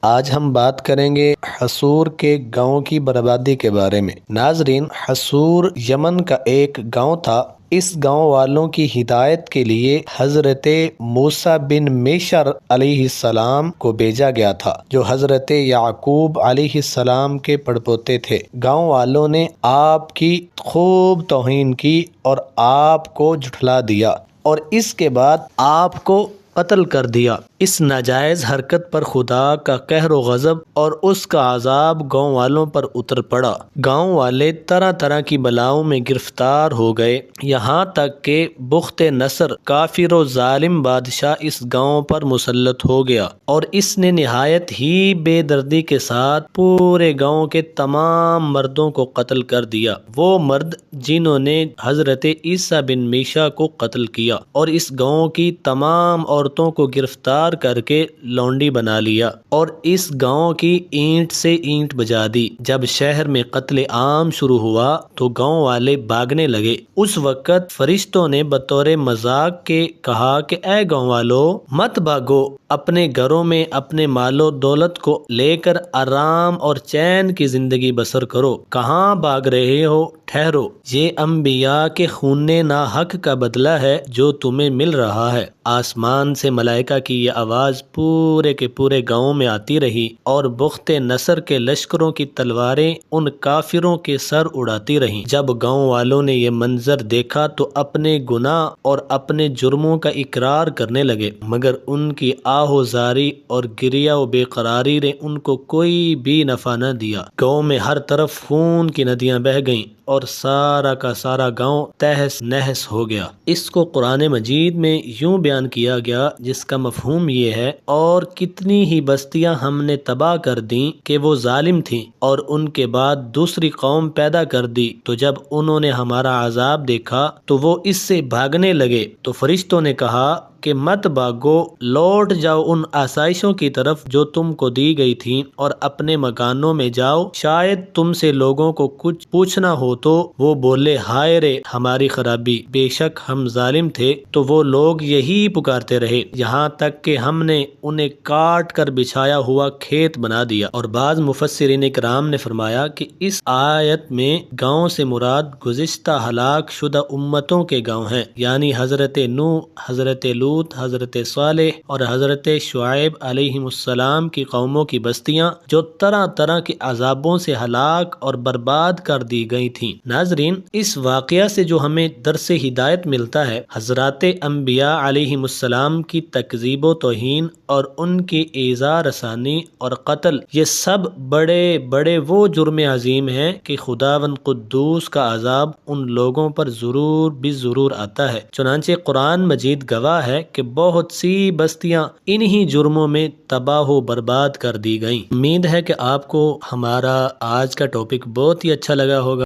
آج ہم بات کریں گے حصور کے گاؤں کی بربادی کے بارے میں۔ ناظرین، حصور یمن کا ایک گاؤں تھا۔ اس گاؤں والوں کی ہدایت کے لیے حضرت موسیٰ بن میشر علیہ السلام کو بھیجا گیا تھا، جو حضرت یعقوب علیہ السلام کے پڑپوتے تھے۔ گاؤں والوں نے آپ کی خوب توہین کی اور آپ کو جھٹلا دیا اور اس کے بعد آپ کو قتل کر دیا۔ اس ناجائز حرکت پر خدا کا قہر و غضب اور اس کا عذاب گاؤں والوں پر اتر پڑا۔ گاؤں والے طرح طرح کی بلاؤں میں گرفتار ہو گئے، یہاں تک کہ بخت نصر کافر و ظالم بادشاہ اس گاؤں پر مسلط ہو گیا اور اس نے نہایت ہی بے دردی کے ساتھ پورے گاؤں کے تمام مردوں کو قتل کر دیا۔ وہ مرد جنہوں نے حضرت عیسیٰ بن میشا کو قتل کیا اور اس گاؤں کی تمام عورتوں کو گرفتار کر کے لونڈی بنا لیا اور اس گاؤں کی اینٹ سے اینٹ بجا دی۔ جب شہر میں قتل عام شروع ہوا تو گاؤں والے بھاگنے لگے۔ اس وقت فرشتوں نے بطور مذاق کے کہا کہ اے گاؤں والو، مت بھاگو، اپنے گھروں میں اپنے مال و دولت کو لے کر آرام اور چین کی زندگی بسر کرو۔ کہاں بھاگ رہے ہو؟ ٹھہرو، یہ انبیاء کے خون ناحق کا بدلہ ہے جو تمہیں مل رہا ہے۔ آسمان سے ملائکہ کی یہ آواز پورے کے پورے گاؤں میں آتی رہی اور بخت نصر کے لشکروں کی تلواریں ان کافروں کے سر اڑاتی رہیں۔ جب گاؤں والوں نے یہ منظر دیکھا تو اپنے گناہ اور اپنے جرموں کا اقرار کرنے لگے، مگر ان کی آہ و زاری اور گریہ و بے قراری نے ان کو کوئی بھی نفع نہ دیا۔ گاؤں میں ہر طرف خون کی ندیاں بہہ گئیں اور سارا کا سارا گاؤں تہس نہس ہو گیا۔ اس کو قرآن مجید میں یوں بیان کیا گیا، جس کا مفہوم یہ ہے: اور کتنی ہی بستیاں ہم نے تباہ کر دیں کہ وہ ظالم تھیں، اور ان کے بعد دوسری قوم پیدا کر دی، تو جب انہوں نے ہمارا عذاب دیکھا تو وہ اس سے بھاگنے لگے۔ تو فرشتوں نے کہا کہ مت بھاگو، لوٹ جاؤ ان آسائشوں کی طرف جو تم کو دی گئی تھیں اور اپنے مکانوں میں جاؤ۔ شاید تم سے لوگوں کو کچھ پوچھنا ہو تو وہ بولے، ہائے رے ہماری خرابی، بے شک ہم ظالم تھے۔ تو وہ لوگ یہی پکارتے رہے یہاں تک کہ ہم نے انہیں کاٹ کر بچھایا ہوا کھیت بنا دیا۔ اور بعض مفسرین کرام نے فرمایا کہ اس آیت میں گاؤں سے مراد گزشتہ ہلاک شدہ امتوں کے گاؤں ہیں، یعنی حضرت نوح، حضرت لوط، حضرت صالح اور حضرت شعیب علیہ السلام کی قوموں کی بستیاں جو طرح طرح کے عذابوں سے ہلاک اور برباد کر دی گئی تھیں۔ ناظرین، اس واقعہ سے جو ہمیں درس ہدایت ملتا ہے، حضرات انبیاء علیہ السلام کی تکذیب و توہین اور ان کی ایذا رسانی اور قتل، یہ سب بڑے بڑے وہ جرم عظیم ہیں کہ خداوند قدوس کا عذاب ان لوگوں پر ضرور بھی ضرور آتا ہے۔ چنانچہ قرآن مجید گواہ ہے کہ بہت سی بستیاں انہی جرموں میں تباہ و برباد کر دی گئیں۔ امید ہے کہ آپ کو ہمارا آج کا ٹاپک بہت ہی اچھا لگا ہوگا۔